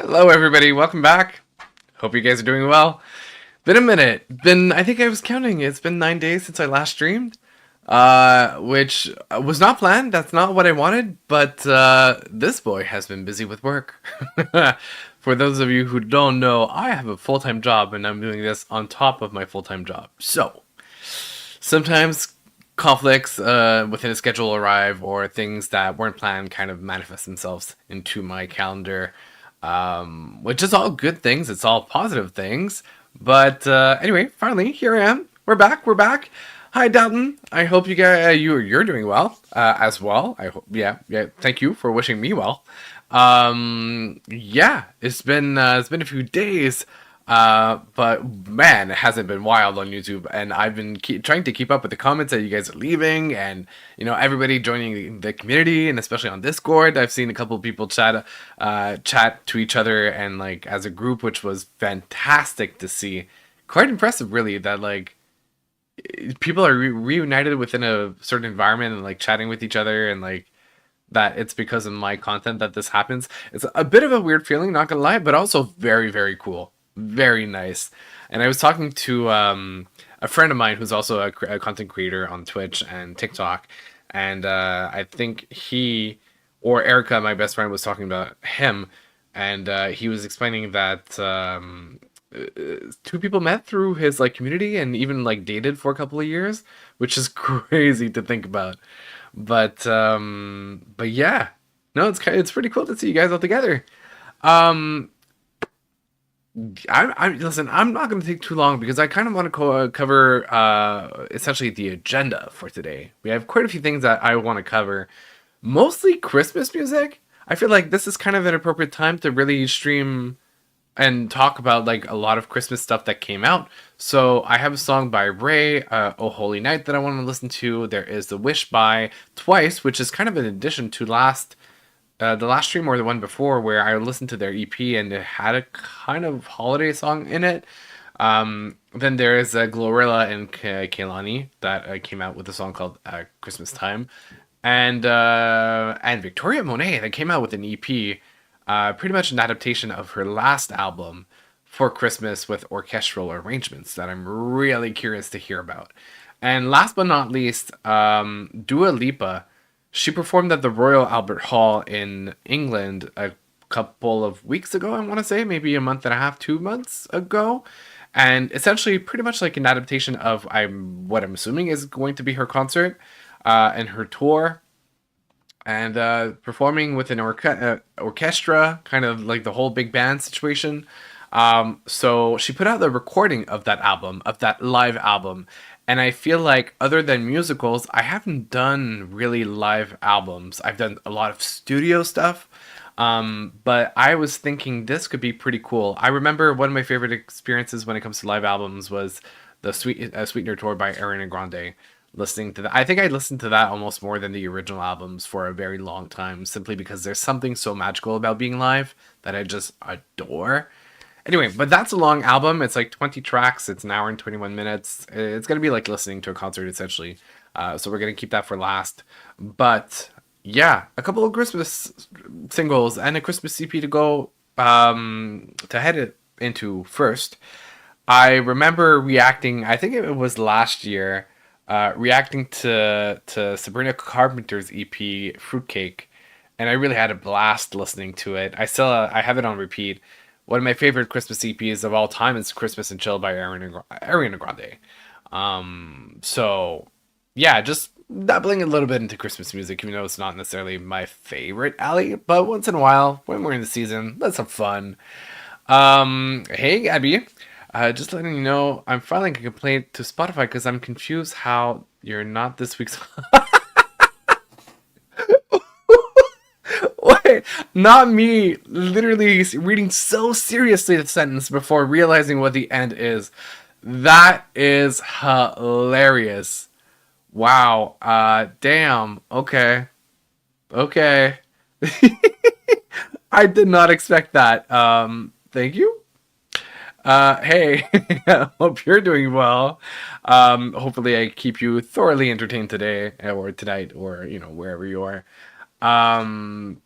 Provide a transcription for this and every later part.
Hello, everybody. Welcome back. Hope you guys are doing well. Been a minute. I think I was counting. It's been 9 days since I last streamed, which was not planned. That's not what I wanted, but this boy has been busy with work. For those of you who don't know, I have a full-time job, and I'm doing this on top of my full-time job. So, sometimes conflicts within a schedule arrive, or things that weren't planned kind of manifest themselves into my calendar, which is all good things. It's all positive things. But anyway, finally, here I am. We're back. We're back. Hi, Dalton. I hope you guys you're doing well as well. I hope. Yeah. Thank you for wishing me well. Yeah, it's been a few days. But man, it hasn't been wild on YouTube, and I've been trying to keep up with the comments that you guys are leaving, and everybody joining the community, and especially on Discord. I've seen a couple of people chat to each other and like as a group, which was fantastic to see. Quite impressive, really, that like people are reunited within a certain environment and like chatting with each other, and like that it's because of my content that this happens. It's a bit of a weird feeling, not gonna lie, but also very, very cool. Very nice. And I was talking to a friend of mine who's also a content creator on Twitch and TikTok, and I think he or Erica, my best friend, was talking about him, and he was explaining that two people met through his like community and even like dated for a couple of years, which is crazy to think about. But yeah, no, it's pretty cool to see you guys all together. Um, I listen. I'm not going to take too long because I kind of want to cover essentially the agenda for today. We have quite a few things that I want to cover, mostly Christmas music. I feel like this is kind of an appropriate time to really stream and talk about like a lot of Christmas stuff that came out. So I have a song by RAYE, "Oh Holy Night," that I want to listen to. There is "The Wish" by Twice, which is kind of an addition to the last stream or the one before, where I listened to their EP and it had a kind of holiday song in it. Then there is GloRilla and Kehlani that came out with a song called "Christmas Time," and Victoria Monet that came out with an EP, pretty much an adaptation of her last album for Christmas with orchestral arrangements that I'm really curious to hear about. And last but not least, Dua Lipa. She performed at the Royal Albert Hall in England a couple of weeks ago, I want to say, maybe a month and a half, 2 months ago. And essentially, pretty much like an adaptation of what I'm assuming is going to be her concert and her tour, and performing with an orchestra, kind of like the whole big band situation. So she put out the recording of that album, of that live album. And I feel like other than musicals, I haven't done really live albums. I've done a lot of studio stuff. But I was thinking this could be pretty cool. I remember one of my favorite experiences when it comes to live albums was the Sweetener tour by Ariana Grande. Listening to that, I think I listened to that almost more than the original albums for a very long time, simply because there's something so magical about being live that I just adore. Anyway, but that's a long album. It's like 20 tracks. It's an hour and 21 minutes. It's going to be like listening to a concert, essentially. So we're going to keep that for last. But yeah, a couple of Christmas singles and a Christmas CP to go to head it into first. I remember reacting, I think it was last year, reacting to Sabrina Carpenter's EP, Fruitcake. And I really had a blast listening to it. I have it on repeat. One of my favorite Christmas EPs of all time is "Christmas and Chill" by Ariana Grande. So yeah, just dabbling a little bit into Christmas music, even though it's not necessarily my favorite alley. But once in a while, when we're in the season, let's have fun. Hey Gabby, just letting you know, I'm filing a complaint to Spotify because I'm confused how you're not this week's. Wait, not me literally reading so seriously the sentence before realizing what the end is. That is hilarious. Wow. Damn. Okay. Okay. I did not expect that. Thank you. Hey, hope you're doing well. Hopefully I keep you thoroughly entertained today or tonight or, wherever you are. Um,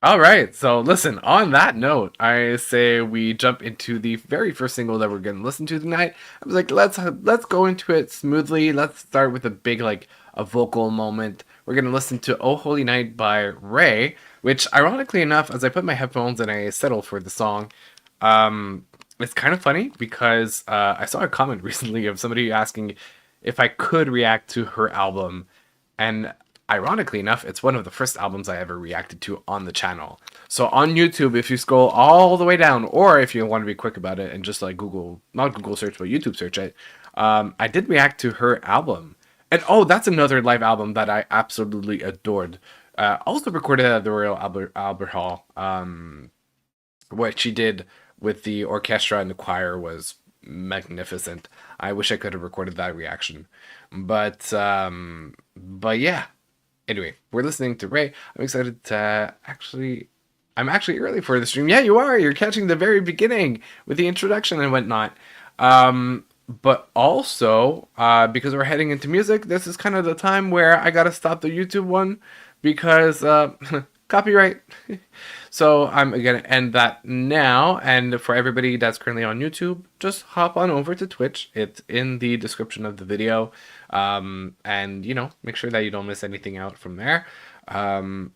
All right. So listen, on that note, I say we jump into the very first single that we're going to listen to tonight. I was like, let's go into it smoothly. Let's start with a big like a vocal moment. We're going to listen to Oh Holy Night by RAYE, which ironically enough, as I put my headphones and I settle for the song, um it's kind of funny because I saw a comment recently of somebody asking if I could react to her album, and ironically enough, it's one of the first albums I ever reacted to on the channel. So on YouTube, if you scroll all the way down, or if you want to be quick about it and just like Google, not Google search, but YouTube search it, I did react to her album. And oh, that's another live album that I absolutely adored. Also recorded at the Royal Albert Hall. What she did with the orchestra and the choir was magnificent. I wish I could have recorded that reaction. But yeah, anyway, we're listening to RAYE. I'm excited to actually. I'm actually early for the stream. Yeah, you are. You're catching the very beginning with the introduction and whatnot. But also, because we're heading into music, this is kind of the time where I gotta stop the YouTube one because copyright. So I'm gonna end that now. And for everybody that's currently on YouTube, just hop on over to Twitch. It's in the description of the video. And make sure that you don't miss anything out from there. So